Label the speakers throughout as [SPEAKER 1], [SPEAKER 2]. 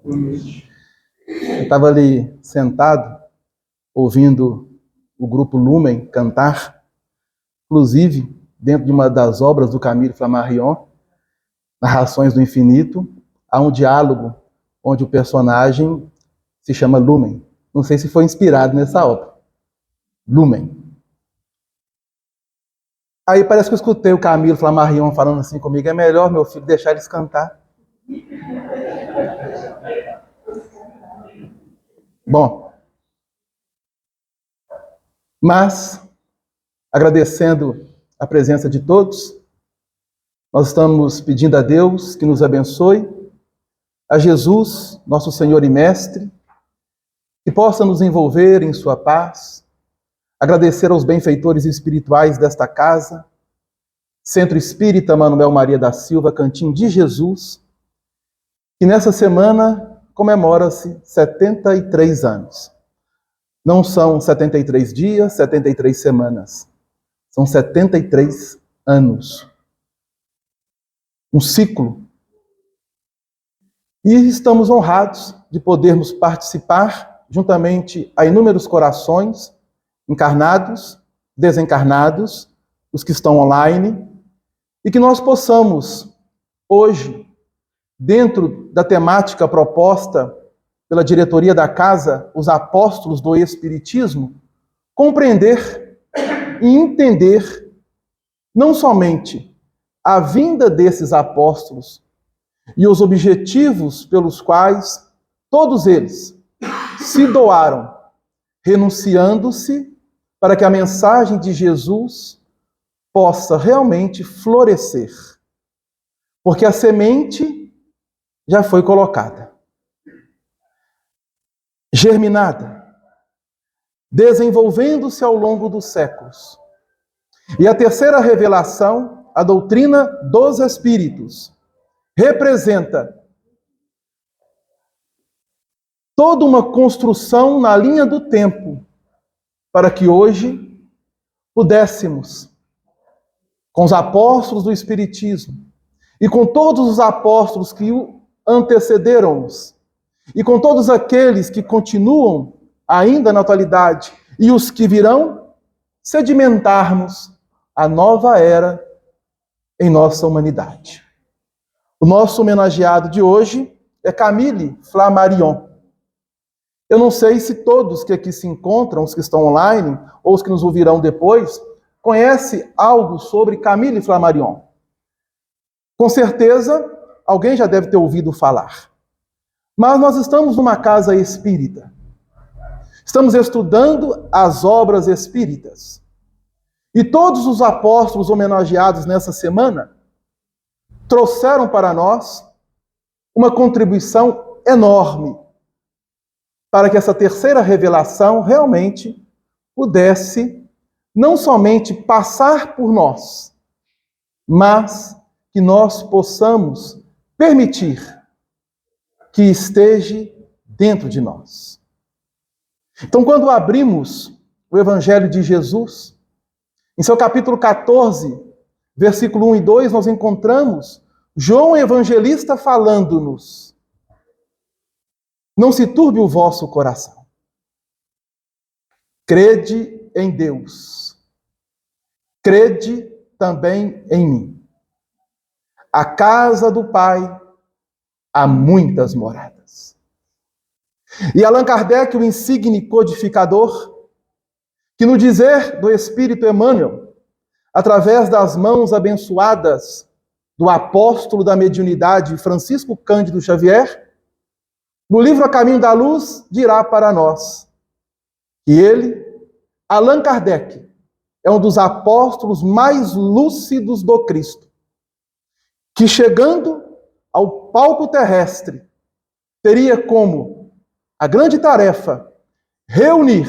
[SPEAKER 1] Eu estava ali sentado, ouvindo o grupo Lumen cantar, inclusive dentro de uma das obras do Camille Flammarion, Narrações do Infinito, há um diálogo onde o personagem se chama Lumen. Não sei se foi inspirado nessa obra. Lumen. Aí parece que eu escutei o Camille Flammarion falando assim comigo: é melhor, meu filho, deixar eles cantar. Bom, mas, agradecendo a presença de todos, nós estamos pedindo a Deus que nos abençoe, a Jesus, nosso Senhor e Mestre, que possa nos envolver em sua paz, agradecer aos benfeitores espirituais desta casa, Centro Espírita Manuel Maria da Silva, Cantinho de Jesus, que nessa semana comemora-se 73 anos. Não são 73 dias, 73 semanas. São 73 anos. Um ciclo. E estamos honrados de podermos participar, juntamente a inúmeros corações, encarnados, desencarnados, os que estão online, e que nós possamos, hoje, dentro da temática proposta pela diretoria da Casa, os Apóstolos do Espiritismo, compreender e entender não somente a vinda desses apóstolos e os objetivos pelos quais todos eles se doaram, renunciando-se para que a mensagem de Jesus possa realmente florescer. Porque a semente já foi colocada, germinada, desenvolvendo-se ao longo dos séculos. E a terceira revelação, a doutrina dos Espíritos, representa toda uma construção na linha do tempo para que hoje pudéssemos, com os apóstolos do Espiritismo e com todos os apóstolos que o antecederam-nos e com todos aqueles que continuam ainda na atualidade e os que virão, sedimentarmos a nova era em nossa humanidade. O nosso homenageado de hoje é Camille Flammarion. Eu não sei se todos que aqui se encontram, os que estão online, ou os que nos ouvirão depois, conhecem algo sobre Camille Flammarion. Com certeza, alguém já deve ter ouvido falar. Mas nós estamos numa casa espírita. Estamos estudando as obras espíritas. E todos os apóstolos homenageados nessa semana trouxeram para nós uma contribuição enorme para que essa terceira revelação realmente pudesse não somente passar por nós, mas que nós possamos permitir que esteja dentro de nós. Então, quando abrimos o Evangelho de Jesus, em seu capítulo 14, versículo 1 e 2, nós encontramos João Evangelista falando-nos: não se turbe o vosso coração. Crede em Deus. Crede também em mim. A casa do Pai há muitas moradas. E Allan Kardec, o insigne codificador, que no dizer do Espírito Emmanuel, através das mãos abençoadas do apóstolo da mediunidade Francisco Cândido Xavier, no livro A Caminho da Luz, dirá para nós que ele, Allan Kardec, é um dos apóstolos mais lúcidos do Cristo, que chegando ao palco terrestre, teria como a grande tarefa reunir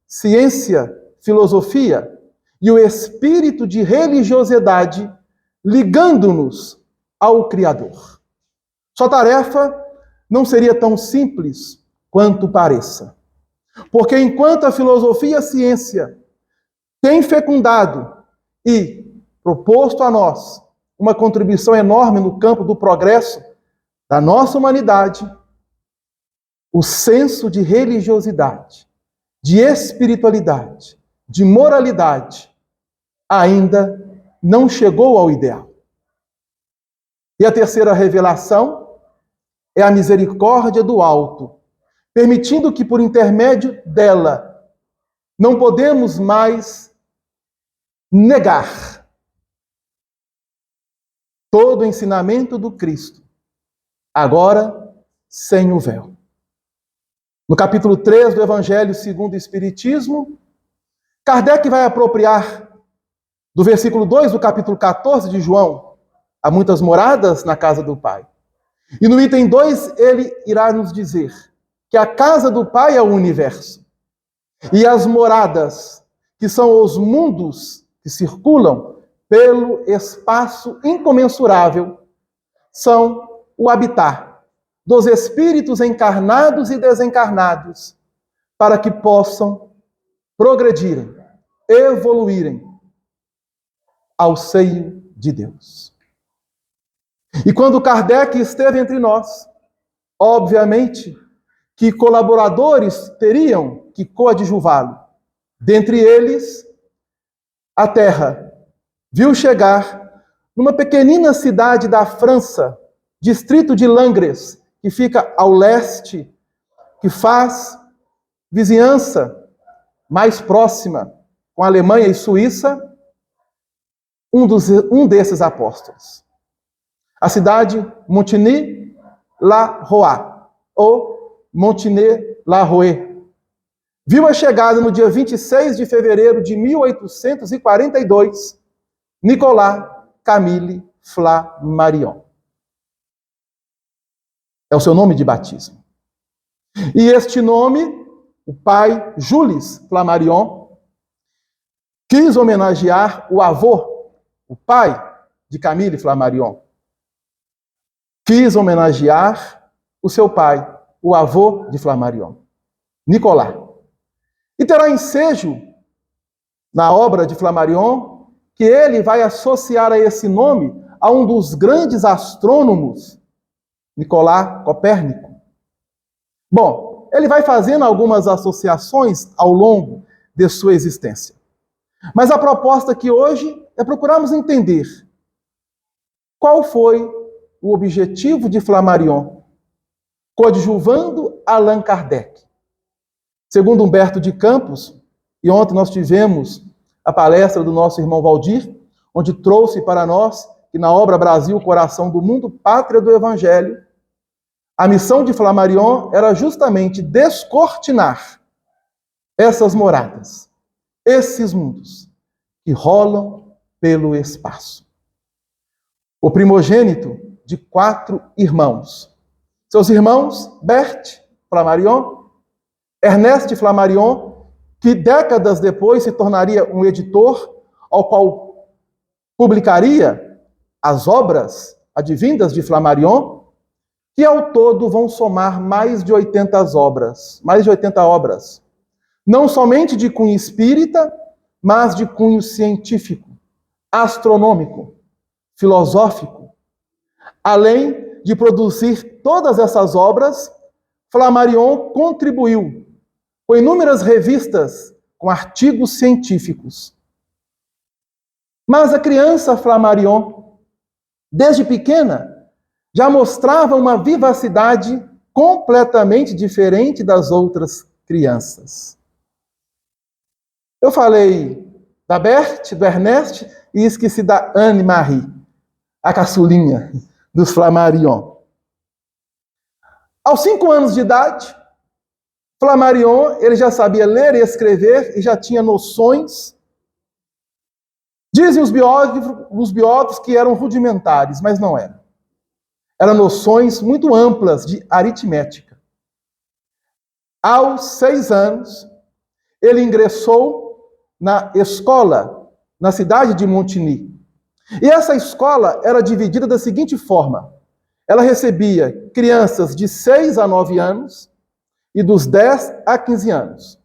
[SPEAKER 1] ciência, filosofia e o espírito de religiosidade, ligando-nos ao Criador. Sua tarefa não seria tão simples quanto pareça. Porque enquanto a filosofia e a ciência têm fecundado e proposto a nós uma contribuição enorme no campo do progresso da nossa humanidade, o senso de religiosidade, de espiritualidade, de moralidade, ainda não chegou ao ideal. E a terceira revelação é a misericórdia do alto, permitindo que por intermédio dela não podemos mais negar todo o ensinamento do Cristo, agora sem o véu. No capítulo 3 do Evangelho segundo o Espiritismo, Kardec vai apropriar do versículo 2 do capítulo 14 de João: há muitas moradas na casa do Pai. E no item 2 ele irá nos dizer que a casa do Pai é o universo. E as moradas, que são os mundos que circulam pelo espaço incomensurável, são o habitar dos espíritos encarnados e desencarnados, para que possam progredirem, evoluírem ao seio de Deus. E quando Kardec esteve entre nós, obviamente que colaboradores teriam que coadjuvá-lo. Dentre eles, a Terra viu chegar numa pequenina cidade da França, distrito de Langres, que fica ao leste, que faz vizinhança mais próxima com a Alemanha e Suíça, um desses apóstolos. A cidade Montigny-la-Roue, ou Montigny-la-Roue. Viu a chegada no dia 26 de fevereiro de 1842, Nicolas Camille Flammarion. É o seu nome de batismo. E este nome, o pai Jules Flammarion, quis homenagear o avô, o pai de Camille Flammarion. Quis homenagear o seu pai, o avô de Flammarion, Nicolas. E terá ensejo na obra de Flammarion que ele vai associar a esse nome a um dos grandes astrônomos, Nicolau Copérnico. Bom, ele vai fazendo algumas associações ao longo de sua existência. Mas a proposta aqui hoje é procurarmos entender qual foi o objetivo de Flammarion, coadjuvando Allan Kardec. Segundo Humberto de Campos, e ontem nós tivemos a palestra do nosso irmão Valdir, onde trouxe para nós que na obra Brasil, Coração do Mundo, Pátria do Evangelho, a missão de Flammarion era justamente descortinar essas moradas, esses mundos que rolam pelo espaço. O primogênito de 4 irmãos. Seus irmãos, Bert Flammarion, Ernest Flammarion, que décadas depois se tornaria um editor, ao qual publicaria as obras advindas de Flammarion, que ao todo vão somar mais de 80 obras. Não somente de cunho espírita, mas de cunho científico, astronômico, filosófico. Além de produzir todas essas obras, Flammarion contribuiu com inúmeras revistas com artigos científicos. Mas a criança Flammarion, desde pequena, já mostrava uma vivacidade completamente diferente das outras crianças. Eu falei da Berthe, do Ernest, e esqueci da Anne-Marie, a caçulinha dos Flammarion. Aos 5 anos de idade, Flammarion ele já sabia ler e escrever e já tinha noções. Dizem os biógrafos que eram rudimentares, mas não eram. Eram noções muito amplas de aritmética. Aos 6 anos, ele ingressou na escola, na cidade de Montigny. E essa escola era dividida da seguinte forma: ela recebia crianças de 6 a 9 anos e dos 10 a 15 anos.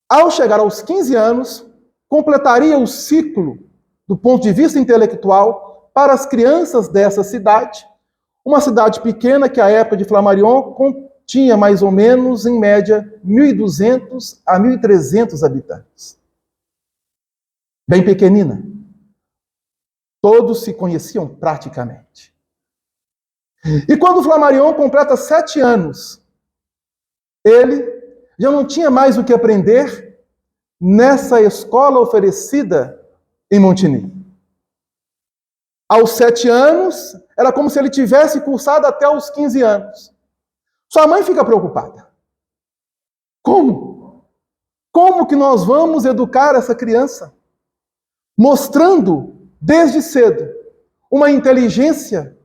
[SPEAKER 1] Ao chegar aos 15 anos, completaria o ciclo, do ponto de vista intelectual, para as crianças dessa cidade, uma cidade pequena que, à época de Flammarion, tinha mais ou menos, em média, 1.200 a 1.300 habitantes. Bem pequenina. Todos se conheciam praticamente. E quando Flammarion completa 7 anos, ele já não tinha mais o que aprender nessa escola oferecida em Montigny. Aos 7 anos, era como se ele tivesse cursado até os 15 anos. Sua mãe fica preocupada. Como? Como que nós vamos educar essa criança? Mostrando, desde cedo, uma inteligência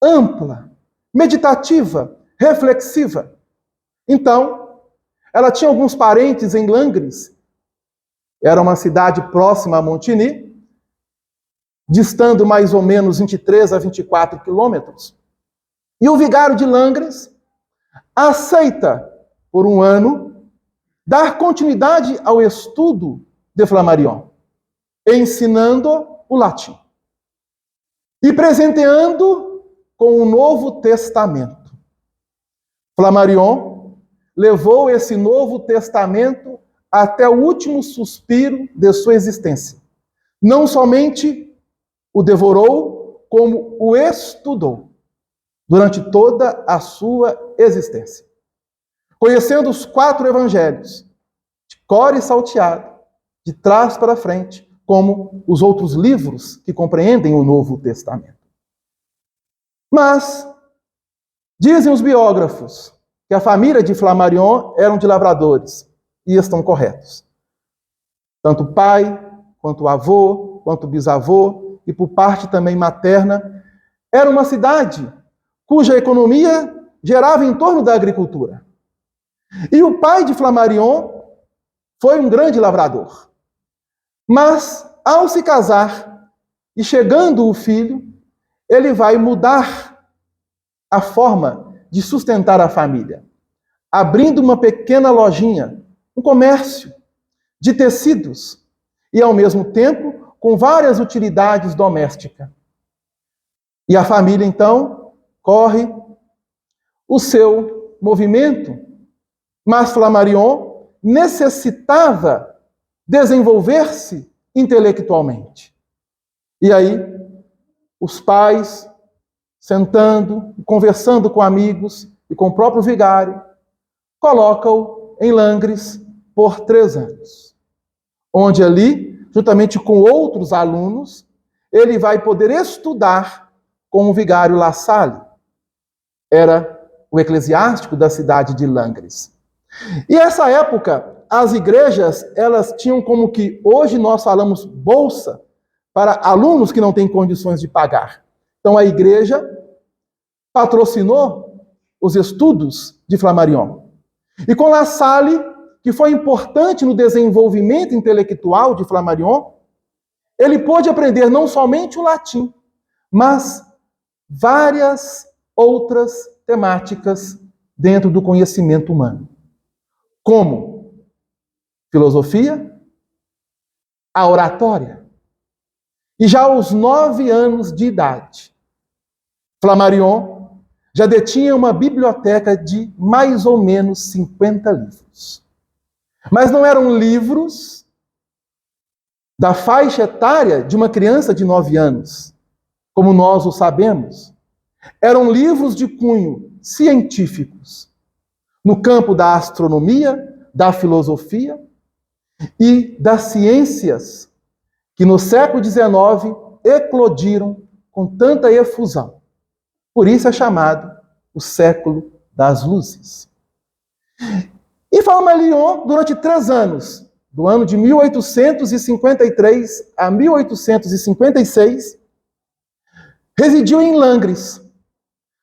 [SPEAKER 1] ampla, meditativa, reflexiva. Então, ela tinha alguns parentes em Langres. Era uma cidade próxima a Montigny, distando mais ou menos 23 a 24 quilômetros. E o vigário de Langres aceita, por um ano, dar continuidade ao estudo de Flammarion, ensinando o latim e presenteando com o Novo Testamento. Flammarion levou esse Novo Testamento até o último suspiro de sua existência. Não somente o devorou, como o estudou durante toda a sua existência. Conhecendo os 4 evangelhos, de cor e salteado, de trás para frente, como os outros livros que compreendem o Novo Testamento. Mas, dizem os biógrafos, que a família de Flammarion eram de lavradores, e estão corretos. Tanto o pai, quanto o avô, quanto o bisavô, e por parte também materna, era uma cidade cuja economia gerava em torno da agricultura. E o pai de Flammarion foi um grande lavrador. Mas, ao se casar e chegando o filho, ele vai mudar a forma de sustentar a família, abrindo uma pequena lojinha, um comércio de tecidos e, ao mesmo tempo, com várias utilidades domésticas. E a família, então, corre o seu movimento, mas Flammarion necessitava desenvolver-se intelectualmente. E aí, os pais, sentando, conversando com amigos e com o próprio vigário, colocam-o em Langres por 3 anos, onde ali, juntamente com outros alunos, ele vai poder estudar com o vigário La Salle. Era o eclesiástico da cidade de Langres. E essa época, as igrejas, elas tinham como que hoje nós falamos bolsa para alunos que não têm condições de pagar. Então a igreja patrocinou os estudos de Flammarion. E com La Salle, que foi importante no desenvolvimento intelectual de Flammarion, ele pôde aprender não somente o latim, mas várias outras temáticas dentro do conhecimento humano, como filosofia, a oratória. E já aos 9 anos de idade, Flammarion já detinha uma biblioteca de mais ou menos 50 livros. Mas não eram livros da faixa etária de uma criança de 9 anos, como nós o sabemos. Eram livros de cunho científicos, no campo da astronomia, da filosofia e das ciências que no século XIX eclodiram com tanta efusão. Por isso é chamado o século das luzes. E Flammarion, durante 3 anos, do ano de 1853 a 1856, residiu em Langres,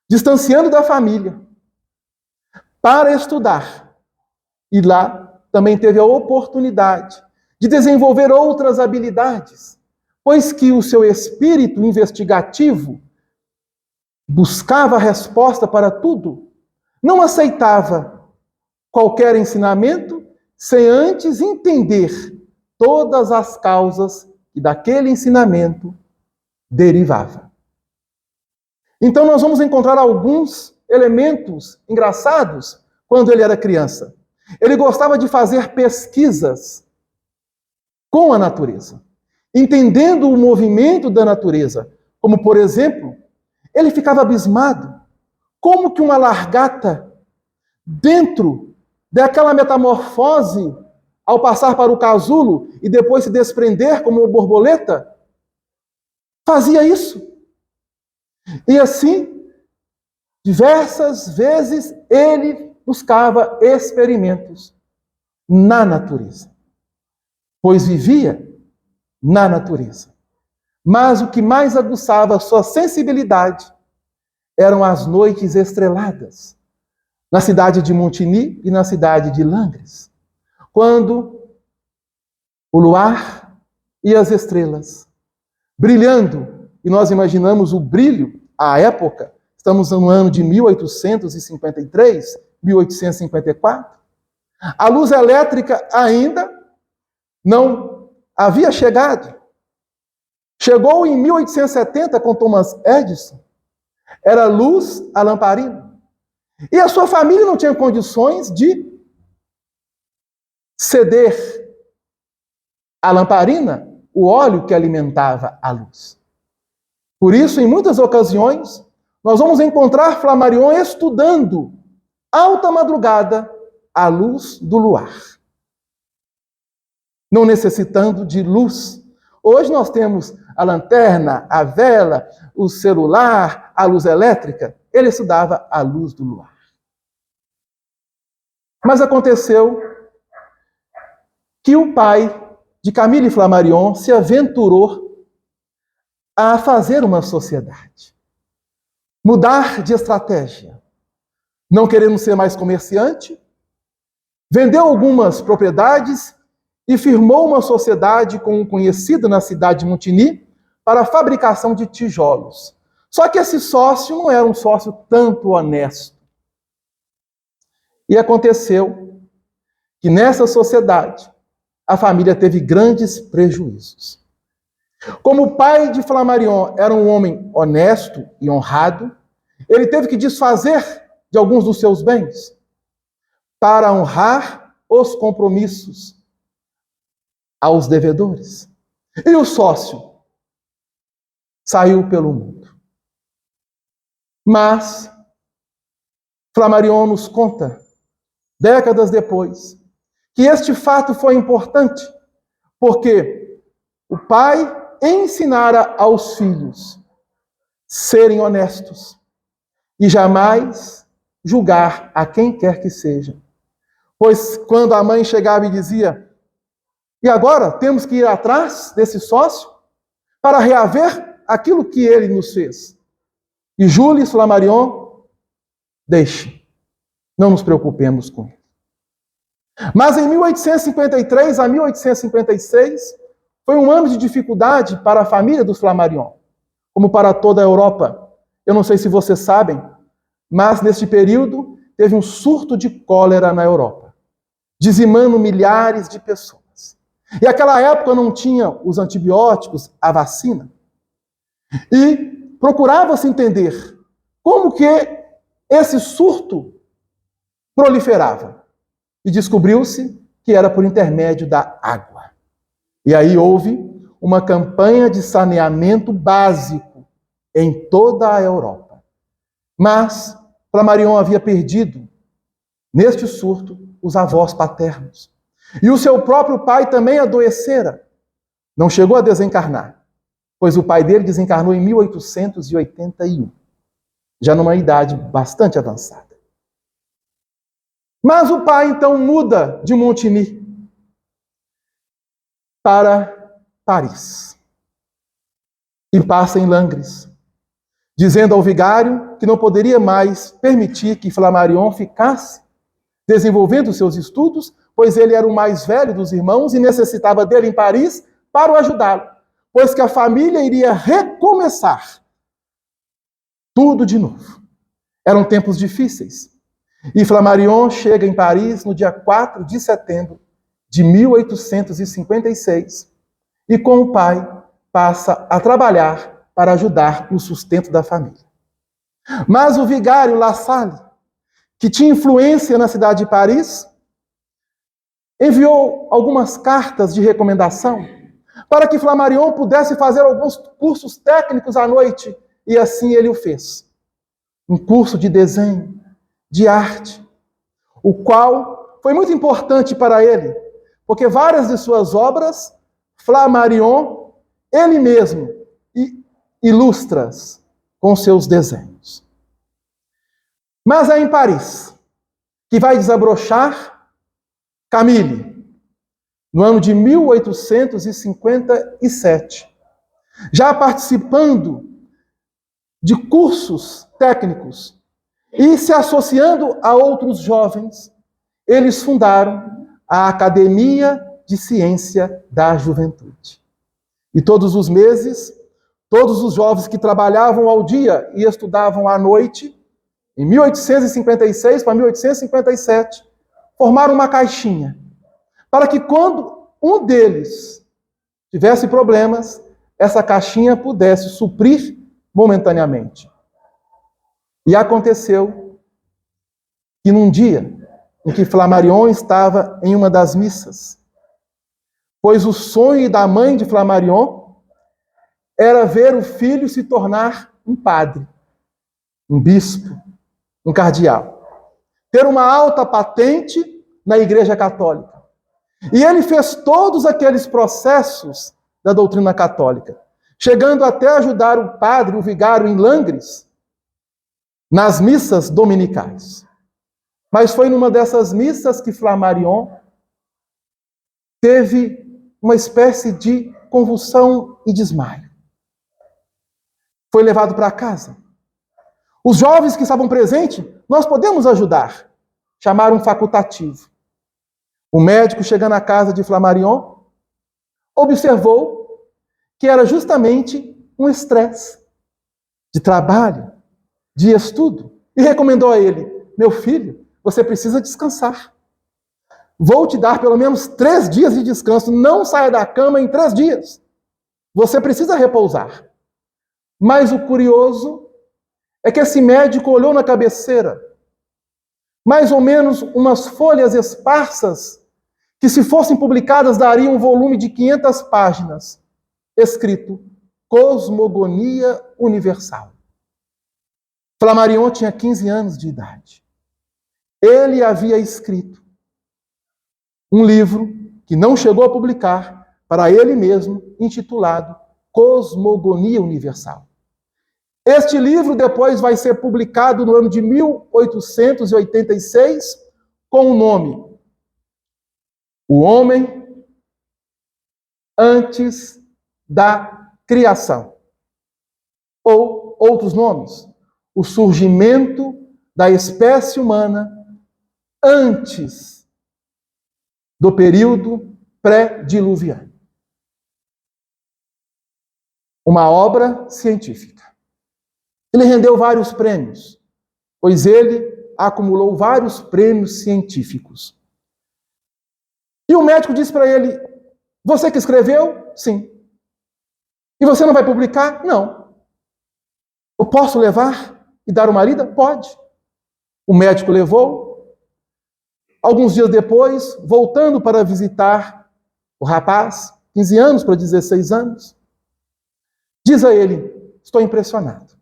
[SPEAKER 1] distanciando da família, para estudar. E lá também teve a oportunidade de desenvolver outras habilidades, pois que o seu espírito investigativo buscava a resposta para tudo, não aceitava qualquer ensinamento sem antes entender todas as causas que daquele ensinamento derivava. Então nós vamos encontrar alguns elementos engraçados quando ele era criança. Ele gostava de fazer pesquisas com a natureza, entendendo o movimento da natureza. Como, por exemplo, ele ficava abismado. Como que uma largata, dentro daquela metamorfose, ao passar para o casulo e depois se desprender como uma borboleta, fazia isso? E assim, diversas vezes, ele buscava experimentos na natureza, pois vivia na natureza. Mas o que mais aguçava sua sensibilidade eram as noites estreladas, na cidade de Montigny e na cidade de Langres, quando o luar e as estrelas brilhando, e nós imaginamos o brilho à época, estamos no ano de 1853, 1854, a luz elétrica ainda não havia chegado. Chegou em 1870 com Thomas Edison, era luz a lamparina. E a sua família não tinha condições de ceder à lamparina o óleo que alimentava a luz. Por isso, em muitas ocasiões, nós vamos encontrar Flammarion estudando, alta madrugada, à luz do luar, não necessitando de luz. Hoje nós temos a lanterna, a vela, o celular, a luz elétrica. Ele estudava à luz do luar. Mas aconteceu que o pai de Camille Flammarion se aventurou a fazer uma sociedade, mudar de estratégia. Não querendo ser mais comerciante, vendeu algumas propriedades e firmou uma sociedade com um conhecido na cidade de Montigny para a fabricação de tijolos. Só que esse sócio não era um sócio tanto honesto. E aconteceu que nessa sociedade a família teve grandes prejuízos. Como o pai de Flammarion era um homem honesto e honrado, ele teve que desfazer de alguns dos seus bens para honrar os compromissos aos devedores. E o sócio saiu pelo mundo. Mas Flammarion nos conta, décadas depois, que este fato foi importante, porque o pai ensinara aos filhos serem honestos e jamais julgar a quem quer que seja. Pois quando a mãe chegava e dizia: e agora temos que ir atrás desse sócio para reaver aquilo que ele nos fez. E Jules Flammarion, deixe, não nos preocupemos com ele. Mas em 1853 a 1856 foi um ano de dificuldade para a família dos Flammarion, como para toda a Europa. Eu não sei se vocês sabem, mas neste período teve um surto de cólera na Europa, dizimando milhares de pessoas. E aquela época não tinha os antibióticos, a vacina. E procurava-se entender como que esse surto proliferava. E descobriu-se que era por intermédio da água. E aí houve uma campanha de saneamento básico em toda a Europa. Mas Flammarion havia perdido, neste surto, os avós paternos. E o seu próprio pai também adoecera. Não chegou a desencarnar, pois o pai dele desencarnou em 1881, já numa idade bastante avançada. Mas o pai então muda de Montigny para Paris e passa em Langres, dizendo ao vigário que não poderia mais permitir que Flammarion ficasse desenvolvendo seus estudos, pois ele era o mais velho dos irmãos e necessitava dele em Paris para o ajudá-lo, pois que a família iria recomeçar tudo de novo. Eram tempos difíceis. E Flammarion chega em Paris no dia 4 de setembro de 1856 e com o pai passa a trabalhar para ajudar no sustento da família. Mas o vigário La Salle, que tinha influência na cidade de Paris, enviou algumas cartas de recomendação para que Flammarion pudesse fazer alguns cursos técnicos à noite, e assim ele o fez. Um curso de desenho, de arte, o qual foi muito importante para ele, porque várias de suas obras, Flammarion, ele mesmo, ilustra-as com seus desenhos. Mas é em Paris que vai desabrochar Camille, no ano de 1857, já participando de cursos técnicos e se associando a outros jovens, eles fundaram a Academia de Ciência da Juventude. E todos os meses, todos os jovens que trabalhavam ao dia e estudavam à noite, em 1856 para 1857, formaram uma caixinha, para que quando um deles tivesse problemas, essa caixinha pudesse suprir momentaneamente. E aconteceu que num dia em que Flammarion estava em uma das missas, pois o sonho da mãe de Flammarion era ver o filho se tornar um padre, um bispo, um cardeal, ter uma alta patente na Igreja Católica. E ele fez todos aqueles processos da doutrina católica, chegando até a ajudar o padre, o vigário em Langres, nas missas dominicais. Mas foi numa dessas missas que Flammarion teve uma espécie de convulsão e desmaio. Foi levado para casa. Os jovens que estavam presentes, nós podemos ajudar. Chamaram um facultativo. O médico, chegando à casa de Flammarion, observou que era justamente um estresse de trabalho, de estudo, e recomendou a ele: meu filho, você precisa descansar. Vou te dar pelo menos 3 dias de descanso. Não saia da cama em 3 dias. Você precisa repousar. Mas o curioso é que esse médico olhou na cabeceira, mais ou menos umas folhas esparsas, que se fossem publicadas dariam um volume de 500 páginas, escrito Cosmogonia Universal. Flammarion tinha 15 anos de idade. Ele havia escrito um livro que não chegou a publicar, para ele mesmo, intitulado Cosmogonia Universal. Este livro depois vai ser publicado no ano de 1886 com o nome O Homem Antes da Criação. Ou outros nomes, o surgimento da espécie humana antes do período pré-diluviano. Uma obra científica. Ele rendeu vários prêmios, pois ele acumulou vários prêmios científicos. E o médico disse para ele: você que escreveu? Sim. E você não vai publicar? Não. Eu posso levar e dar uma lida? Pode. O médico levou. Alguns dias depois, voltando para visitar o rapaz, 15 anos para 16 anos, diz a ele: estou impressionado.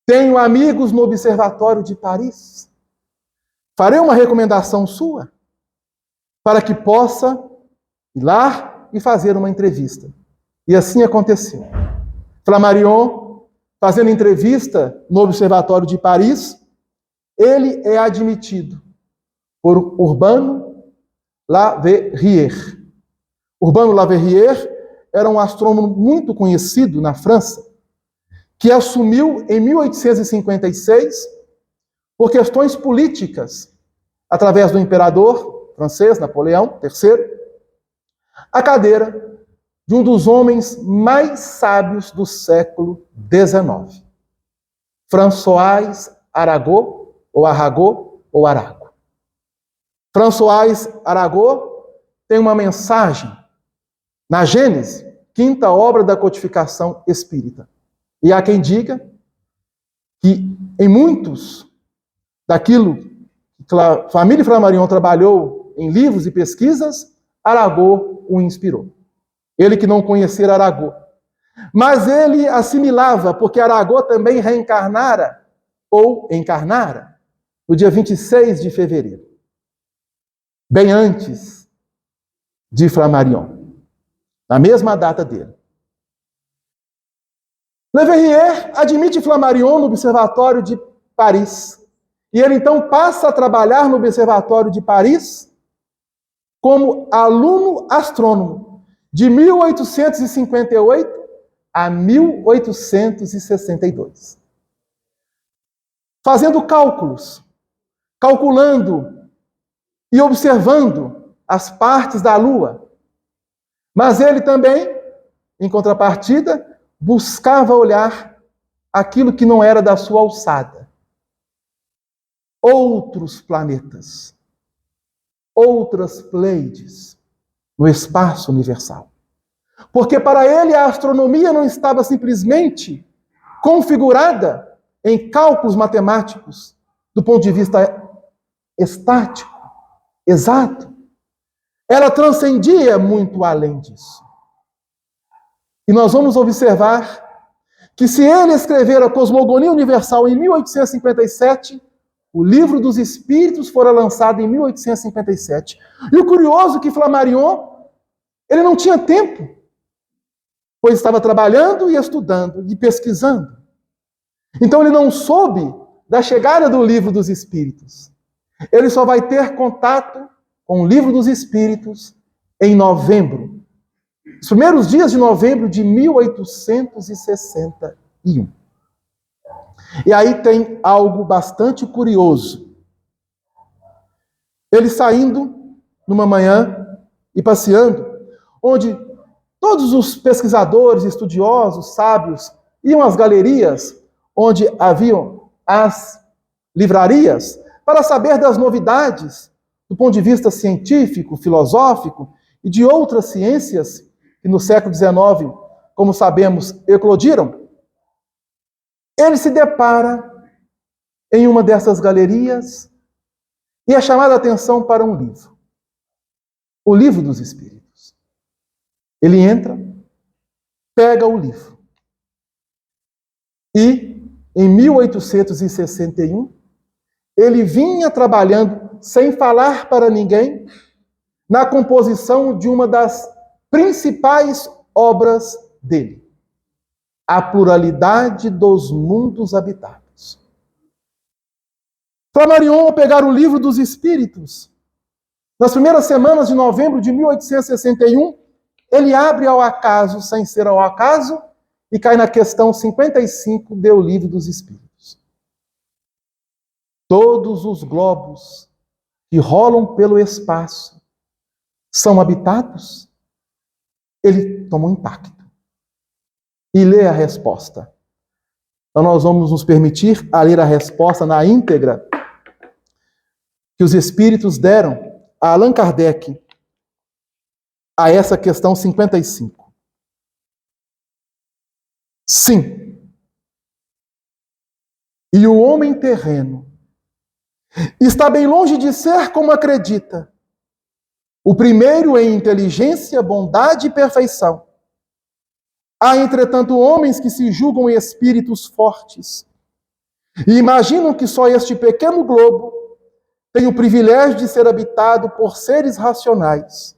[SPEAKER 1] Tenho amigos no Observatório de Paris. Farei uma recomendação sua para que possa ir lá e fazer uma entrevista. E assim aconteceu. Flammarion, fazendo entrevista no Observatório de Paris, ele é admitido por Urbano Le Verrier. Urbano Le Verrier era um astrônomo muito conhecido na França, que assumiu em 1856, por questões políticas, através do imperador francês, Napoleão III, a cadeira de um dos homens mais sábios do século XIX, François Arago, ou Arago, ou Arago. François Arago tem uma mensagem na Gênese, 5ª obra da codificação espírita. E há quem diga que em muitos daquilo que a família Flammarion trabalhou em livros e pesquisas, Arago o inspirou. Ele que não conhecera Arago. Mas ele assimilava, porque Arago também reencarnara, ou encarnara, no dia 26 de fevereiro, bem antes de Flammarion, na mesma data dele. Leverrier admite Flammarion no Observatório de Paris. E ele então passa a trabalhar no Observatório de Paris como aluno astrônomo, de 1858 a 1862. Fazendo cálculos, calculando e observando as partes da Lua. Mas ele também, em contrapartida, buscava olhar aquilo que não era da sua alçada. Outros planetas, outras Pleiades no espaço universal. Porque para ele a astronomia não estava simplesmente configurada em cálculos matemáticos do ponto de vista estático, exato. Ela transcendia muito além disso. E nós vamos observar que se ele escrever a Cosmogonia Universal em 1857, o Livro dos Espíritos fora lançado em 1857. E o curioso é que Flammarion, ele não tinha tempo, pois estava trabalhando e estudando e pesquisando. Então ele não soube da chegada do Livro dos Espíritos. Ele só vai ter contato com o Livro dos Espíritos em novembro. Os primeiros dias de novembro de 1861. E aí tem algo bastante curioso. Ele saindo numa manhã e passeando, onde todos os pesquisadores, estudiosos, sábios, iam às galerias, onde haviam as livrarias, para saber das novidades do ponto de vista científico, filosófico e de outras ciências que no século XIX, como sabemos, eclodiram. Ele se depara em uma dessas galerias e é chamado a atenção para um livro. O Livro dos Espíritos. Ele entra, pega o livro. E, em 1861, ele vinha trabalhando, sem falar para ninguém, na composição de uma das principais obras dele. A pluralidade dos mundos habitados. Flammarion, ao pegar o Livro dos Espíritos, nas primeiras semanas de novembro de 1861, ele abre ao acaso, sem ser ao acaso, e cai na questão 55 do Livro dos Espíritos. Todos os globos que rolam pelo espaço são habitados? Ele toma um impacto e lê a resposta. Então nós vamos nos permitir a ler a resposta na íntegra que os Espíritos deram a Allan Kardec a essa questão 55. Sim. E o homem terreno está bem longe de ser como acredita. O primeiro em inteligência, bondade e perfeição. Há, entretanto, homens que se julgam espíritos fortes e imaginam que só este pequeno globo tem o privilégio de ser habitado por seres racionais.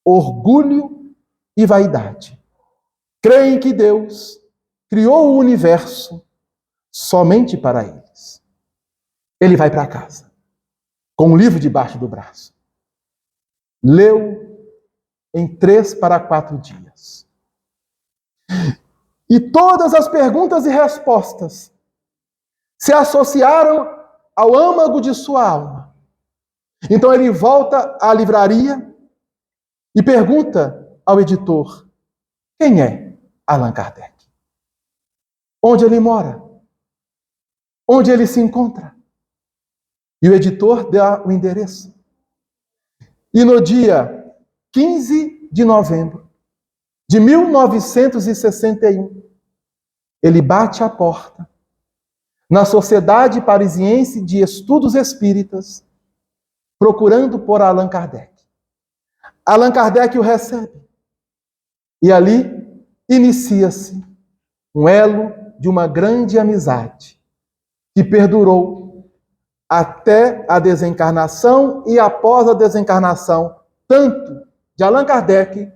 [SPEAKER 1] Orgulho e vaidade. Creem que Deus criou o universo somente para eles. Ele vai para casa, com um livro debaixo do braço. Leu em 3 para 4 dias. E todas as perguntas e respostas se associaram ao âmago de sua alma. Então ele volta à livraria e pergunta ao editor: quem é Allan Kardec? Onde ele mora? Onde ele se encontra? E o editor dá o endereço. E no dia 15 de novembro de 1961, ele bate à porta, na Sociedade Parisiense de Estudos Espíritas, procurando por Allan Kardec. Allan Kardec o recebe. E ali inicia-se um elo de uma grande amizade que perdurou até a desencarnação e após a desencarnação, tanto de Allan Kardec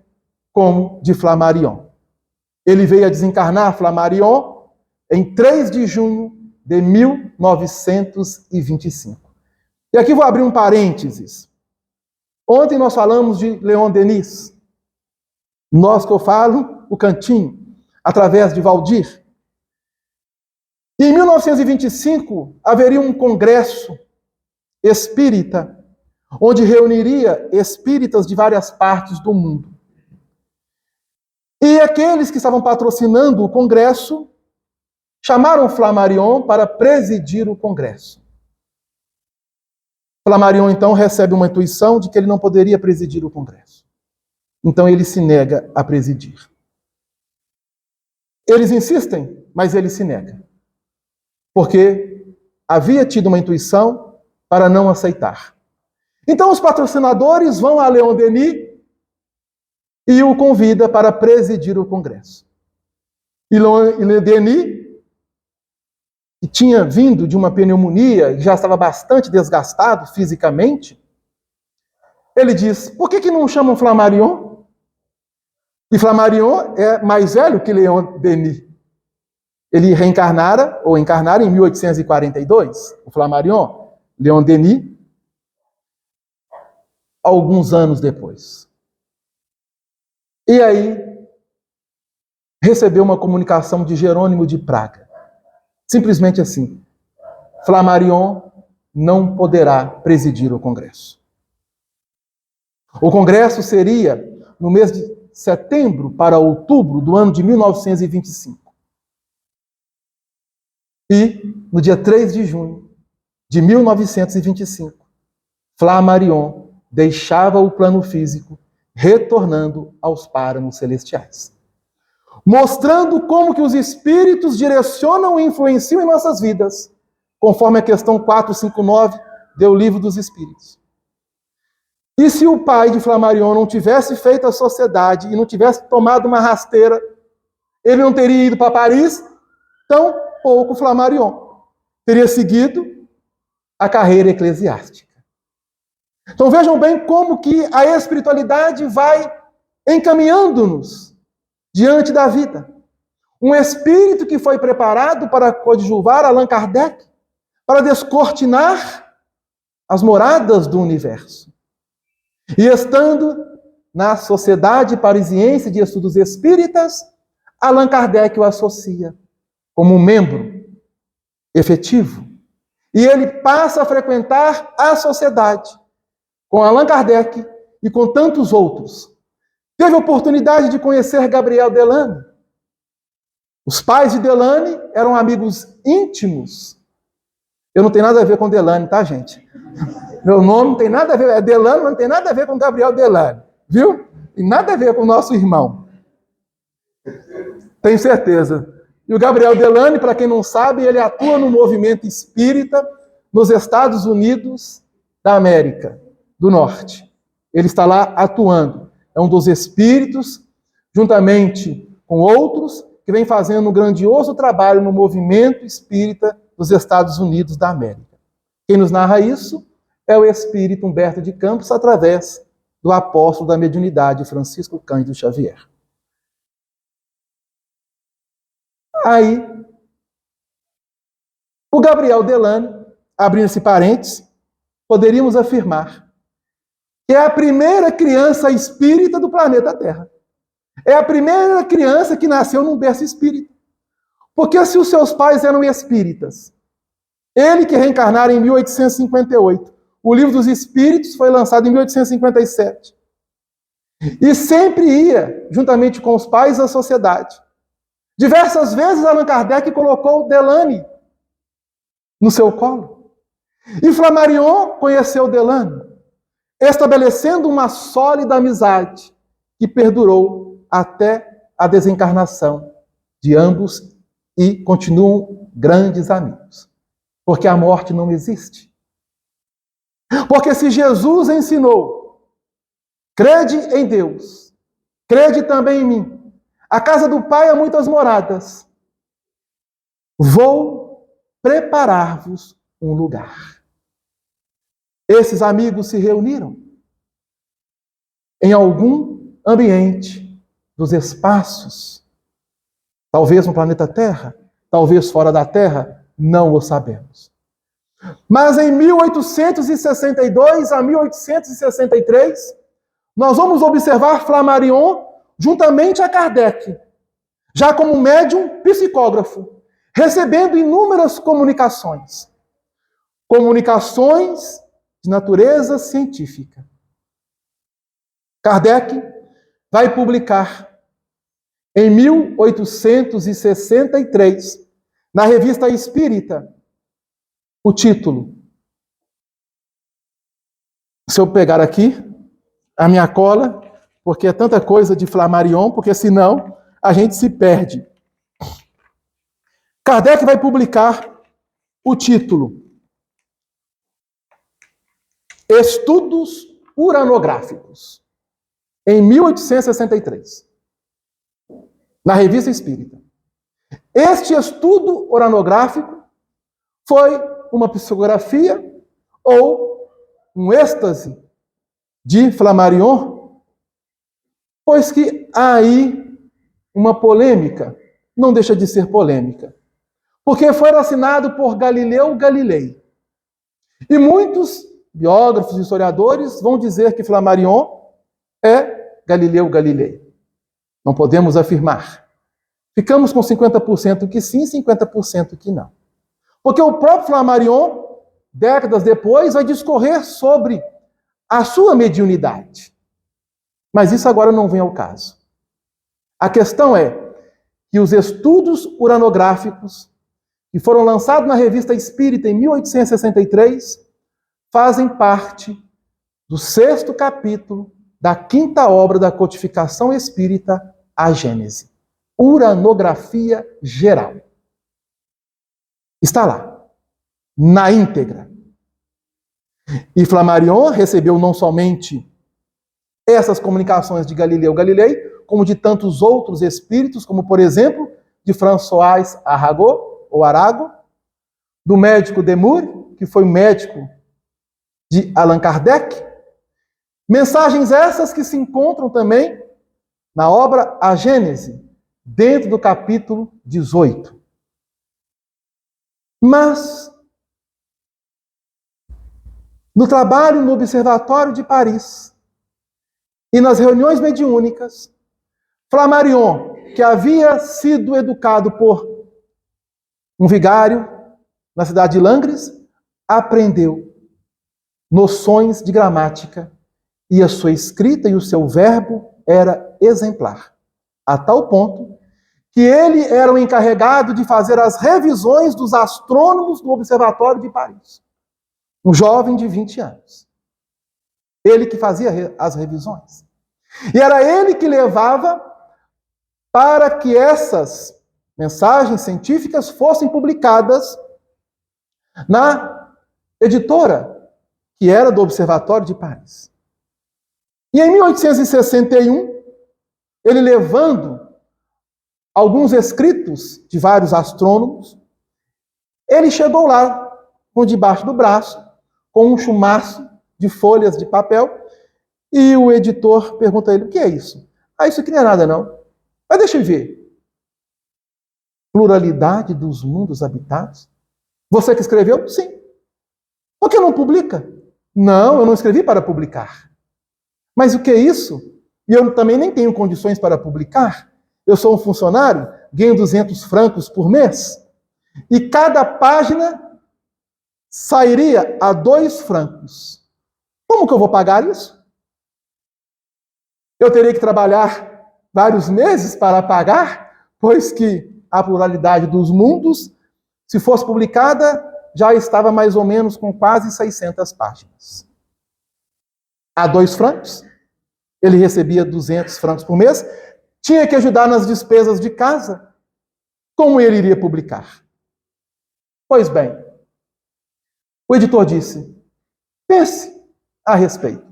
[SPEAKER 1] como de Flammarion. Ele veio a desencarnar, Flammarion, em 3 de junho de 1925. E aqui vou abrir um parênteses. Ontem nós falamos de Leon Denis. Nós que eu falo, o Cantinho, através de Valdir. E em 1925 haveria um congresso espírita, onde reuniria espíritas de várias partes do mundo. E aqueles que estavam patrocinando o congresso chamaram Flammarion para presidir o congresso. Flammarion, então, recebe uma intuição de que ele não poderia presidir o congresso. Então, ele se nega a presidir. Eles insistem, mas ele se nega. Porque havia tido uma intuição para não aceitar. Então, os patrocinadores vão a Leon Denis e o convida para presidir o congresso. E Leon Denis, que tinha vindo de uma pneumonia, já estava bastante desgastado fisicamente, ele diz, por que não chamam Flammarion? E Flammarion é mais velho que Leon Denis. Ele reencarnara, ou encarnara em 1842, o Flammarion, Leon Denis, alguns anos depois. E aí, recebeu uma comunicação de Jerônimo de Praga. Simplesmente assim, Flammarion não poderá presidir o Congresso. O Congresso seria no mês de setembro para outubro do ano de 1925. E no dia 3 de junho de 1925, Flammarion deixava o plano físico, retornando aos páramos celestiais. Mostrando como que os espíritos direcionam e influenciam em nossas vidas, conforme a questão 459 do Livro dos Espíritos. E se o pai de Flammarion não tivesse feito a sociedade e não tivesse tomado uma rasteira, ele não teria ido para Paris, tão pouco Flammarion teria seguido a carreira eclesiástica. Então vejam bem como que a espiritualidade vai encaminhando-nos diante da vida. Um espírito que foi preparado para coadjuvar Allan Kardec, para descortinar as moradas do universo. E estando na Sociedade Parisiense de Estudos Espíritas, Allan Kardec o associa como um membro efetivo. E ele passa a frequentar a sociedade com Allan Kardec e com tantos outros. Teve a oportunidade de conhecer Gabriel Delane. Os pais de Delane eram amigos íntimos. Eu não tenho nada a ver com Delane, tá, gente? Meu nome não tem nada a ver, é Delane, mas não tem nada a ver com Gabriel Delane, viu? Tem nada a ver com o nosso irmão. Tenho certeza. E o Gabriel Delane, para quem não sabe, ele atua no movimento espírita nos Estados Unidos da América do Norte. Ele está lá atuando. É um dos espíritos, juntamente com outros, que vem fazendo um grandioso trabalho no movimento espírita dos Estados Unidos da América. Quem nos narra isso é o espírito Humberto de Campos, através do apóstolo da mediunidade, Francisco Cândido Xavier. Aí, o Gabriel Delane, abrindo esse parênteses, poderíamos afirmar que é a primeira criança espírita do planeta Terra. É a primeira criança que nasceu num berço espírita. Porque se os seus pais eram espíritas, ele que reencarnara em 1858, o Livro dos Espíritos foi lançado em 1857, e sempre ia, juntamente com os pais, à sociedade. Diversas vezes Allan Kardec colocou Delane no seu colo. E Flammarion conheceu Delane, estabelecendo uma sólida amizade que perdurou até a desencarnação de ambos e continuam grandes amigos. Porque a morte não existe. Porque se Jesus ensinou, crede em Deus, crede também em mim. A casa do Pai há muitas moradas. Vou preparar-vos um lugar. Esses amigos se reuniram em algum ambiente dos espaços, talvez no planeta Terra, talvez fora da Terra, não o sabemos. Mas em 1862 a 1863, nós vamos observar Flammarion juntamente a Kardec, já como médium psicógrafo, recebendo inúmeras comunicações. Comunicações de natureza científica. Kardec vai publicar em 1863, na Revista Espírita, o título. Se eu pegar aqui a minha cola, porque é tanta coisa de Flammarion, porque senão a gente se perde. Kardec vai publicar o título Estudos Uranográficos, em 1863, na Revista Espírita. Este estudo uranográfico foi uma psicografia ou um êxtase de Flammarion, pois que há aí uma polêmica, não deixa de ser polêmica, porque foi assinado por Galileu Galilei. E muitos biógrafos e historiadores vão dizer que Flammarion é Galileu Galilei. Não podemos afirmar. Ficamos com 50% que sim, 50% que não. Porque o próprio Flammarion, décadas depois, vai discorrer sobre a sua mediunidade. Mas isso agora não vem ao caso. A questão é que os estudos uranográficos, que foram lançados na Revista Espírita em 1863, fazem parte do 6º capítulo da 5ª obra da codificação espírita, a Gênese. Uranografia geral. Está lá, na íntegra. E Flammarion recebeu não somente essas comunicações de Galileu Galilei, como de tantos outros espíritos, como, por exemplo, de François Arago, do médico Demure, que foi médico de Allan Kardec. Mensagens essas que se encontram também na obra A Gênese, dentro do capítulo 18. Mas, no trabalho no Observatório de Paris e nas reuniões mediúnicas, Flammarion, que havia sido educado por um vigário na cidade de Langres, aprendeu noções de gramática e a sua escrita e o seu verbo era exemplar, a tal ponto que ele era o encarregado de fazer as revisões dos astrônomos do Observatório de Paris. Um jovem de 20 anos. Ele que fazia as revisões. E era ele que levava para que essas mensagens científicas fossem publicadas na editora, que era do Observatório de Paris. E em 1861, ele levando alguns escritos de vários astrônomos, ele chegou lá, com debaixo do braço, com um chumaço de folhas de papel, e o editor pergunta a ele, o que é isso? Ah, isso aqui não é nada não. Mas deixa eu ver. Pluralidade dos mundos habitados? Você que escreveu? Sim. Por que não publica? Não, eu não escrevi para publicar. Mas o que é isso? E eu também nem tenho condições para publicar. Eu sou um funcionário, ganho 200 francos por mês. E cada página sairia a 2 francos. Como que eu vou pagar isso? Eu teria que trabalhar vários meses para pagar, pois que a pluralidade dos mundos, se fosse publicada, já estava mais ou menos com quase 600 páginas. A 2 francos, ele recebia 200 francos por mês, tinha que ajudar nas despesas de casa. como ele iria publicar. Pois bem, o editor disse, pense a respeito.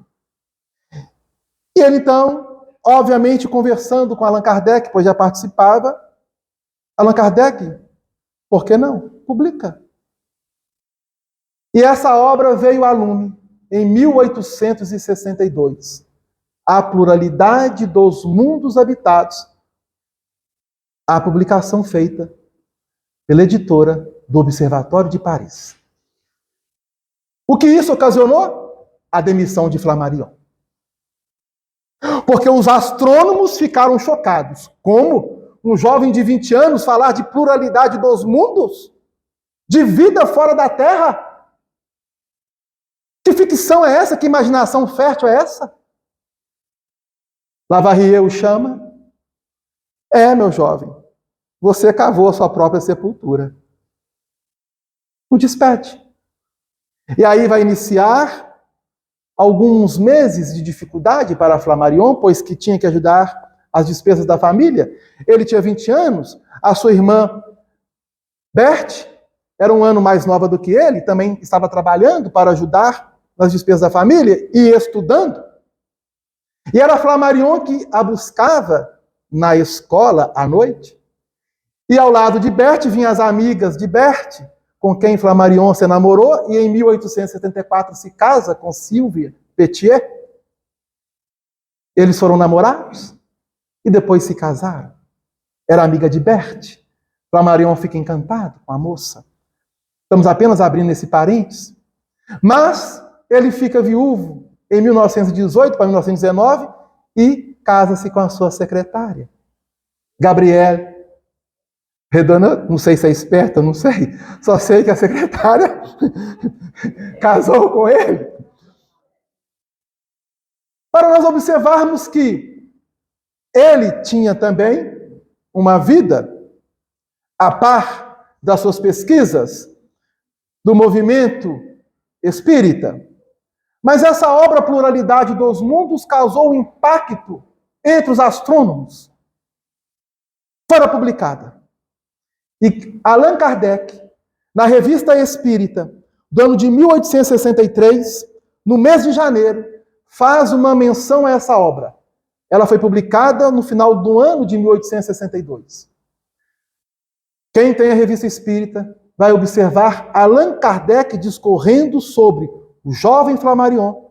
[SPEAKER 1] E ele então, obviamente, conversando com Allan Kardec, pois já participava, Allan Kardec, por que não? Publica. E essa obra veio a lume em 1862. A pluralidade dos mundos habitados. A publicação feita pela editora do Observatório de Paris. O que isso ocasionou? A demissão de Flammarion. Porque os astrônomos ficaram chocados. Como um jovem de 20 anos falar de pluralidade dos mundos? De vida fora da Terra? Que ficção é essa? Que imaginação fértil é essa? Lavoisier o chama. Meu jovem, você cavou a sua própria sepultura. O despede. E aí vai iniciar alguns meses de dificuldade para Flammarion, pois que tinha que ajudar as despesas da família. Ele tinha 20 anos, a sua irmã Berthe era um ano mais nova do que ele, também estava trabalhando para ajudar nas despesas da família e estudando. E era Flammarion que a buscava na escola à noite. E ao lado de Berthe vinham as amigas de Berthe, com quem Flammarion se namorou, e em 1874 se casa com Sylvia Petier. Eles foram namorados e depois se casaram. Era amiga de Berthe. Flammarion fica encantado com a moça. Estamos apenas abrindo esse parênteses. Mas ele fica viúvo em 1918 para 1919 e casa-se com a sua secretária, Gabrielle Redonat. Não sei se é esperta, não sei. Só sei que a secretária casou com ele. Para nós observarmos que ele tinha também uma vida a par das suas pesquisas do movimento espírita. Mas essa obra Pluralidade dos Mundos causou um impacto entre os astrônomos. Foi publicada. E Allan Kardec, na Revista Espírita, do ano de 1863, no mês de janeiro, faz uma menção a essa obra. Ela foi publicada no final do ano de 1862. Quem tem a Revista Espírita vai observar Allan Kardec discorrendo sobre o jovem Flammarion,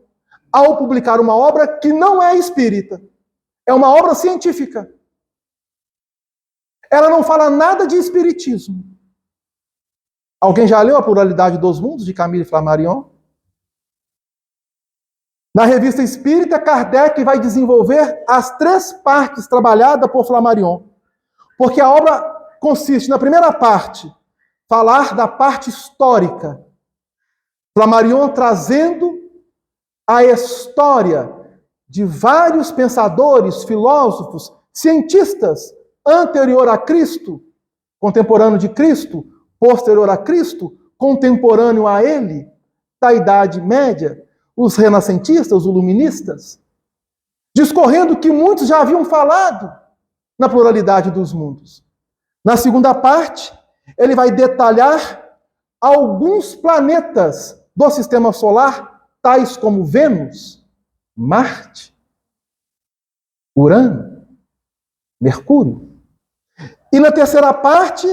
[SPEAKER 1] ao publicar uma obra que não é espírita. É uma obra científica. Ela não fala nada de espiritismo. Alguém já leu A Pluralidade dos Mundos, de Camille Flammarion? Na Revista Espírita, Kardec vai desenvolver as 3 partes trabalhadas por Flammarion. Porque a obra consiste, na primeira parte, falar da parte histórica. Flammarion trazendo a história de vários pensadores, filósofos, cientistas anterior a Cristo, contemporâneo de Cristo, posterior a Cristo, contemporâneo a ele, da Idade Média, os renascentistas, os iluministas, discorrendo que muitos já haviam falado na pluralidade dos mundos. Na segunda parte, ele vai detalhar alguns planetas do sistema solar, tais como Vênus, Marte, Urano, Mercúrio. E na terceira parte,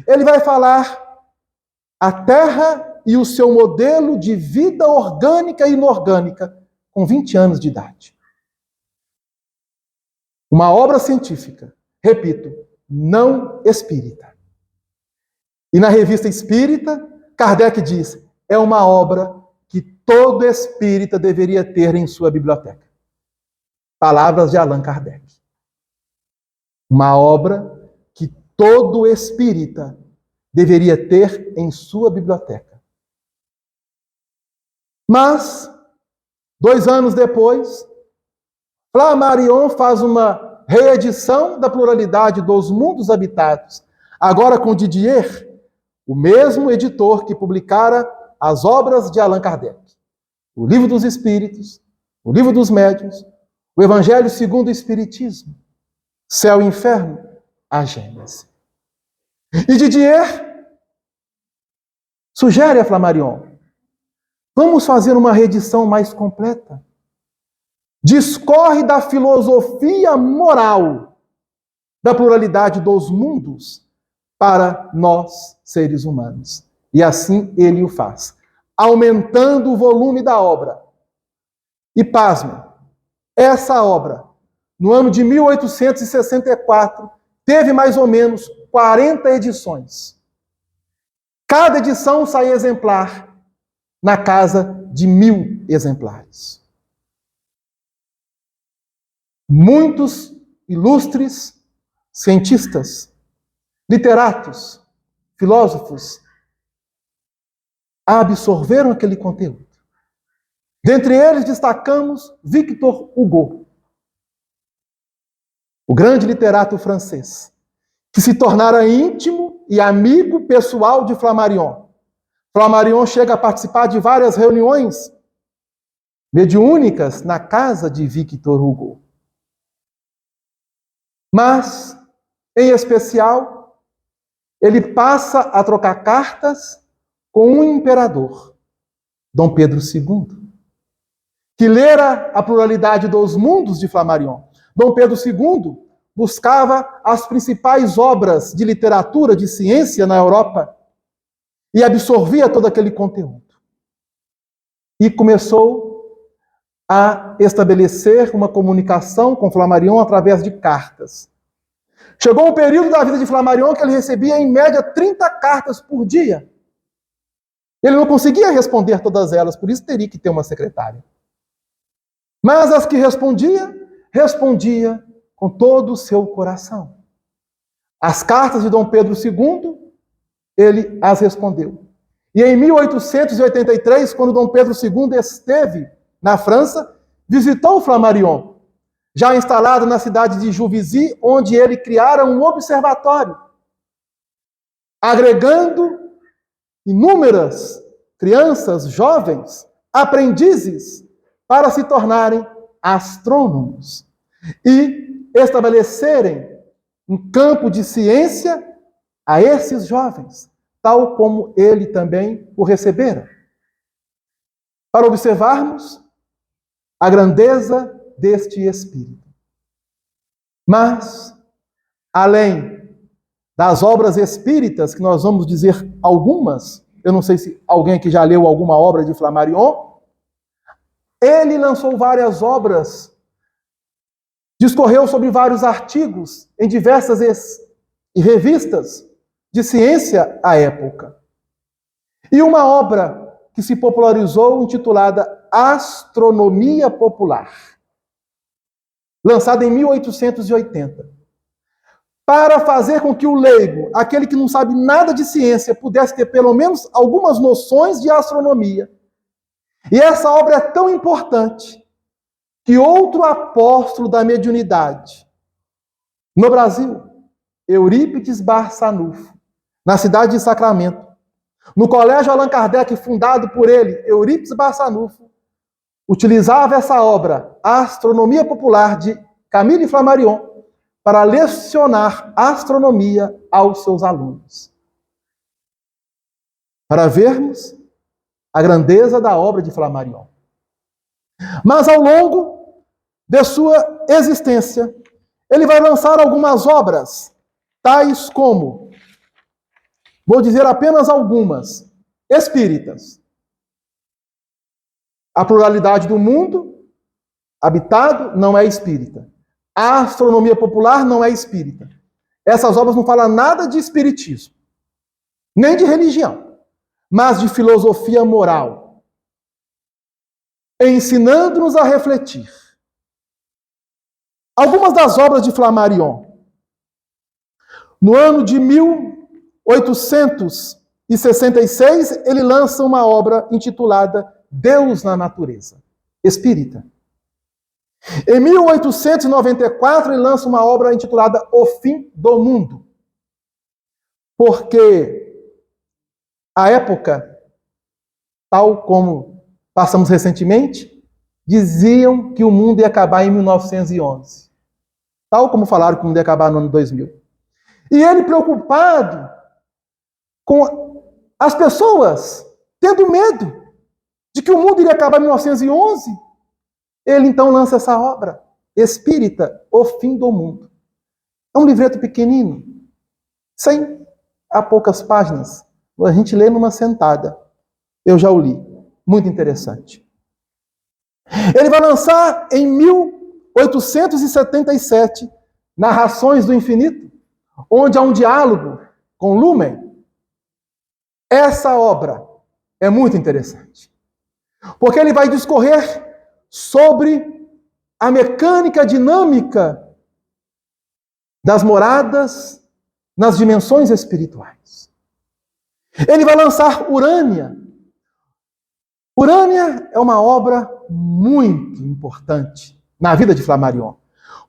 [SPEAKER 1] ele vai falar a Terra e o seu modelo de vida orgânica e inorgânica, com 20 anos de idade. Uma obra científica, repito, não espírita. E na Revista Espírita, Kardec diz, é uma obra que todo espírita deveria ter em sua biblioteca. Palavras de Allan Kardec. Uma obra que todo espírita deveria ter em sua biblioteca. Mas, 2 anos depois, Flammarion faz uma reedição da Pluralidade dos Mundos Habitados, agora com Didier, o mesmo editor que publicara as obras de Allan Kardec. O Livro dos Espíritos, o Livro dos Médiuns, o Evangelho segundo o Espiritismo, Céu e Inferno, a Gênese. E Didier sugere a Flammarion: vamos fazer uma reedição mais completa. Discorre da filosofia moral da pluralidade dos mundos para nós, seres humanos. E assim ele o faz, aumentando o volume da obra. E pasme, essa obra, no ano de 1864, teve mais ou menos 40 edições. Cada edição sai exemplar na casa de 1000 exemplares. Muitos ilustres cientistas, literatos, filósofos absorveram aquele conteúdo. Dentre eles destacamos Victor Hugo, o grande literato francês, que se tornara íntimo e amigo pessoal de Flammarion. Flammarion chega a participar de várias reuniões mediúnicas na casa de Victor Hugo. Mas, em especial, ele passa a trocar cartas com um imperador, Dom Pedro II, que lera a pluralidade dos mundos de Flammarion. Dom Pedro II buscava as principais obras de literatura, de ciência na Europa e absorvia todo aquele conteúdo. E começou a estabelecer uma comunicação com Flammarion através de cartas. Chegou um período da vida de Flammarion que ele recebia, em média, 30 cartas por dia. Ele não conseguia responder todas elas, por isso teria que ter uma secretária. Mas as que respondia com todo o seu coração. As cartas de Dom Pedro II, ele as respondeu. E em 1883, quando Dom Pedro II esteve na França, visitou Flammarion, já instalado na cidade de Juvisy, onde ele criara um observatório, agregando inúmeras crianças, jovens, aprendizes, para se tornarem astrônomos e estabelecerem um campo de ciência a esses jovens, tal como ele também o recebera. Para observarmos a grandeza deste espírito. Mas, além das obras espíritas, que nós vamos dizer algumas, eu não sei se alguém aqui já leu alguma obra de Flammarion, ele lançou várias obras, discorreu sobre vários artigos em diversas revistas de ciência à época. E uma obra que se popularizou, intitulada Astronomia Popular, lançada em 1880, para fazer com que o leigo, aquele que não sabe nada de ciência, pudesse ter pelo menos algumas noções de astronomia. E essa obra é tão importante que outro apóstolo da mediunidade no Brasil, Eurípides Barçanufo, na cidade de Sacramento, no Colégio Allan Kardec, fundado por ele, Eurípides Barçanufo, utilizava essa obra, a Astronomia Popular, de Camille Flammarion, para lecionar astronomia aos seus alunos. Para vermos a grandeza da obra de Flammarion. Mas ao longo de sua existência, ele vai lançar algumas obras, tais como, vou dizer apenas algumas, espíritas. A pluralidade do mundo habitado não é espírita. A astronomia popular não é espírita. Essas obras não falam nada de espiritismo, nem de religião, mas de filosofia moral, ensinando-nos a refletir. Algumas das obras de Flammarion. No ano de 1866, ele lança uma obra intitulada Deus na Natureza, espírita. Em 1894, ele lança uma obra intitulada O Fim do Mundo, porque à época, tal como passamos recentemente, diziam que o mundo ia acabar em 1911, tal como falaram que o mundo ia acabar no ano 2000. E ele, preocupado com as pessoas tendo medo de que o mundo iria acabar em 1911, ele então lança essa obra, Espírita, o Fim do Mundo. É um livreto pequenino, 100 a poucas páginas. A gente lê numa sentada. Eu já o li. Muito interessante. Ele vai lançar em 1877 Narrações do Infinito, onde há um diálogo com Lumen. Essa obra é muito interessante, porque ele vai discorrer sobre a mecânica dinâmica das moradas nas dimensões espirituais. Ele vai lançar Urânia. Urânia é uma obra muito importante na vida de Flammarion,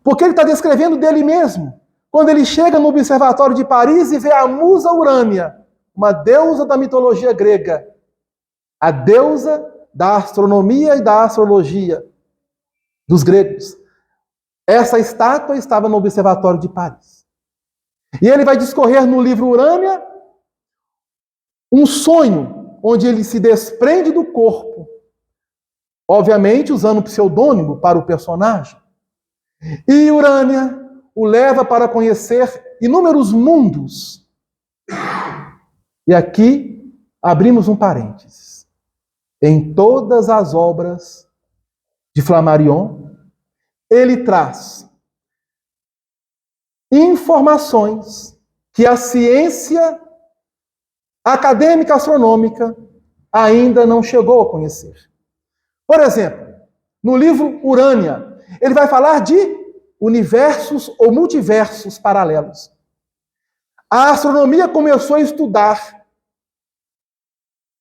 [SPEAKER 1] porque ele está descrevendo dele mesmo, quando ele chega no Observatório de Paris e vê a musa Urânia, uma deusa da mitologia grega, a deusa da astronomia e da astrologia dos gregos. Essa estátua estava no Observatório de Paris. E ele vai discorrer no livro Urânia um sonho onde ele se desprende do corpo, obviamente usando um pseudônimo para o personagem. E Urânia o leva para conhecer inúmeros mundos. E aqui abrimos um parênteses. Em todas as obras de Flammarion, ele traz informações que a ciência acadêmica astronômica ainda não chegou a conhecer. Por exemplo, no livro Urânia, ele vai falar de universos ou multiversos paralelos. A astronomia começou a estudar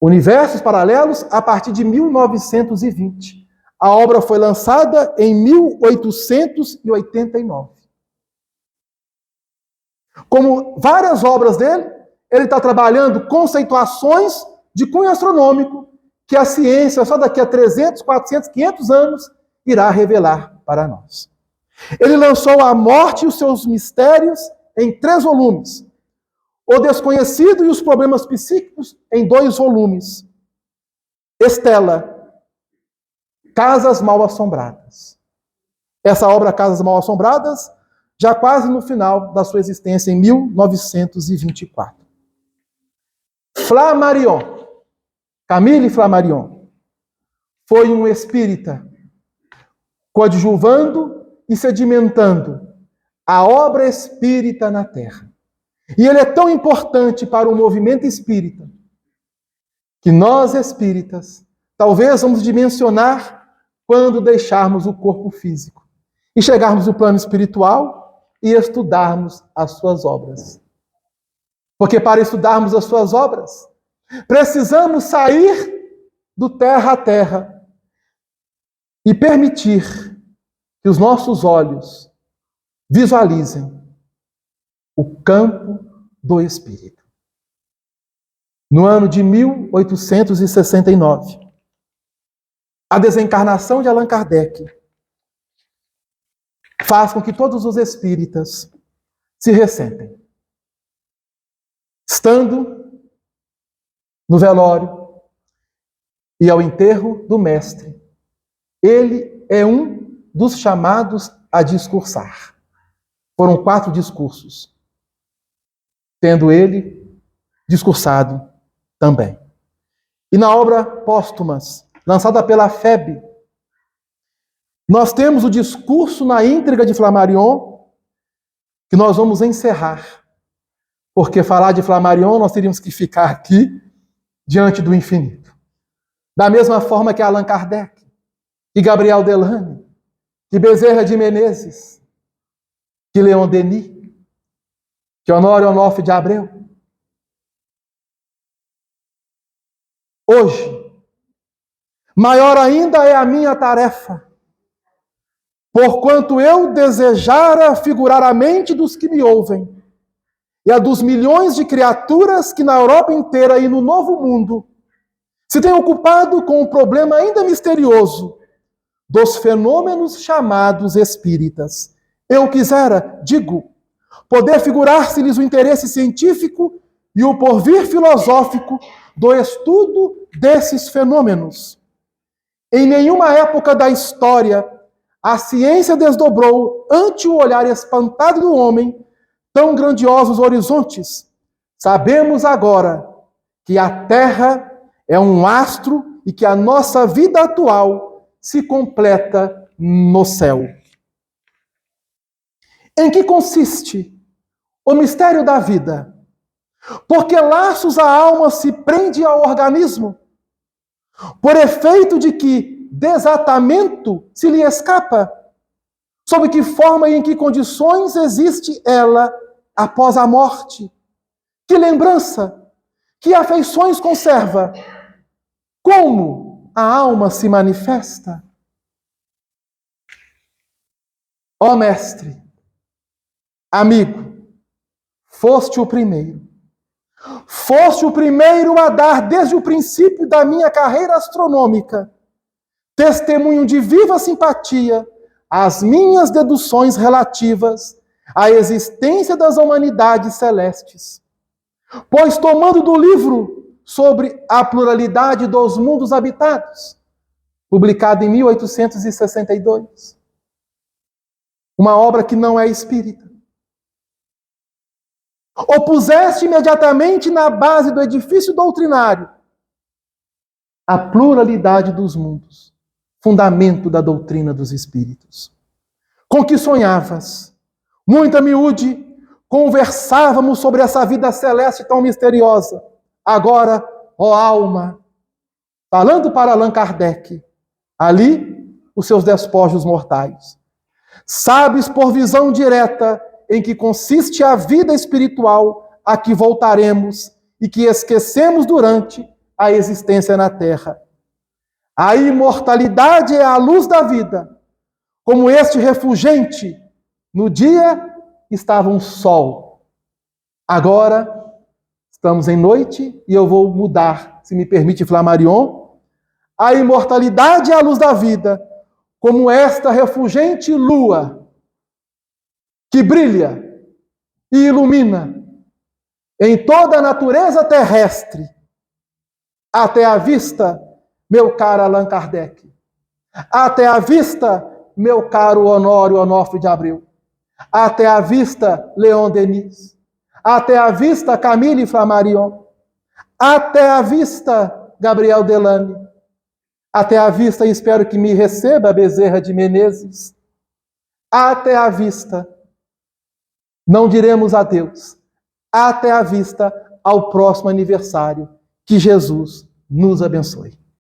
[SPEAKER 1] universos paralelos a partir de 1920. A obra foi lançada em 1889. Como várias obras dele, ele está trabalhando conceituações de cunho astronômico que a ciência, só daqui a 300, 400, 500 anos, irá revelar para nós. Ele lançou A Morte e os Seus Mistérios em 3 volumes. O Desconhecido e os Problemas Psíquicos em 2 volumes. Estela, Casas Mal Assombradas. Essa obra, Casas Mal Assombradas, já quase no final da sua existência, em 1924. Flammarion, Camille Flammarion, foi um espírita coadjuvando e sedimentando a obra espírita na Terra. E ele é tão importante para o movimento espírita que nós espíritas talvez vamos dimensionar quando deixarmos o corpo físico e chegarmos no plano espiritual e estudarmos as suas obras. Porque para estudarmos as suas obras, precisamos sair do terra a terra e permitir que os nossos olhos visualizem o campo do Espírito. No ano de 1869, a desencarnação de Allan Kardec faz com que todos os espíritas se ressentem. Estando no velório e ao enterro do mestre, ele é um dos chamados a discursar. Foram 4 discursos, tendo ele discursado também. E na obra Póstumas, lançada pela FEB, nós temos o discurso na íntegra de Flammarion, que nós vamos encerrar. Porque falar de Flammarion, nós teríamos que ficar aqui diante do infinito. Da mesma forma que Allan Kardec, que Gabriel Delane, que Bezerra de Menezes, que Leon Denis, que Honório Onofre de Abreu. Hoje, maior ainda é a minha tarefa, porquanto eu desejara figurar a mente dos que me ouvem, e a dos milhões de criaturas que na Europa inteira e no Novo Mundo se têm ocupado com o problema ainda misterioso dos fenômenos chamados espíritas. Eu quisera, digo, poder figurar-se-lhes o interesse científico e o porvir filosófico do estudo desses fenômenos. Em nenhuma época da história, a ciência desdobrou, ante o olhar espantado do homem, tão grandiosos horizontes. Sabemos agora que a Terra é um astro e que a nossa vida atual se completa no céu. Em que consiste o mistério da vida? Por que laços a alma se prende ao organismo? Por efeito de que desatamento se lhe escapa? Sob que forma e em que condições existe ela após a morte? Que lembrança? Que afeições conserva? Como a alma se manifesta? Ó mestre, amigo, foste o primeiro. Foste o primeiro a dar, desde o princípio da minha carreira astronômica, testemunho de viva simpatia às minhas deduções relativas à existência das humanidades celestes. Pois, tomando do livro sobre a pluralidade dos mundos habitados, publicado em 1862, uma obra que não é espírita, opuseste imediatamente na base do edifício doutrinário a pluralidade dos mundos, fundamento da doutrina dos espíritos. Com que sonhavas? Muito a miúde, conversávamos sobre essa vida celeste tão misteriosa. Agora, ó alma, falando para Allan Kardec, ali os seus despojos mortais. Sabes por visão direta em que consiste a vida espiritual a que voltaremos e que esquecemos durante a existência na Terra. A imortalidade é a luz da vida. Como este refulgente, no dia estava um sol. Agora estamos em noite e eu vou mudar, se me permite, Flammarion. A imortalidade é a luz da vida, como esta refulgente lua que brilha e ilumina em toda a natureza terrestre, até a vista, meu caro Allan Kardec, até a vista, meu caro Honório Onofre de Abreu, até a vista, Leon Denis, até a vista, Camille Flammarion, até a vista, Gabriel Delany, até a vista, e espero que me receba, Bezerra de Menezes, até a vista, não diremos adeus, até a vista ao próximo aniversário. Que Jesus nos abençoe.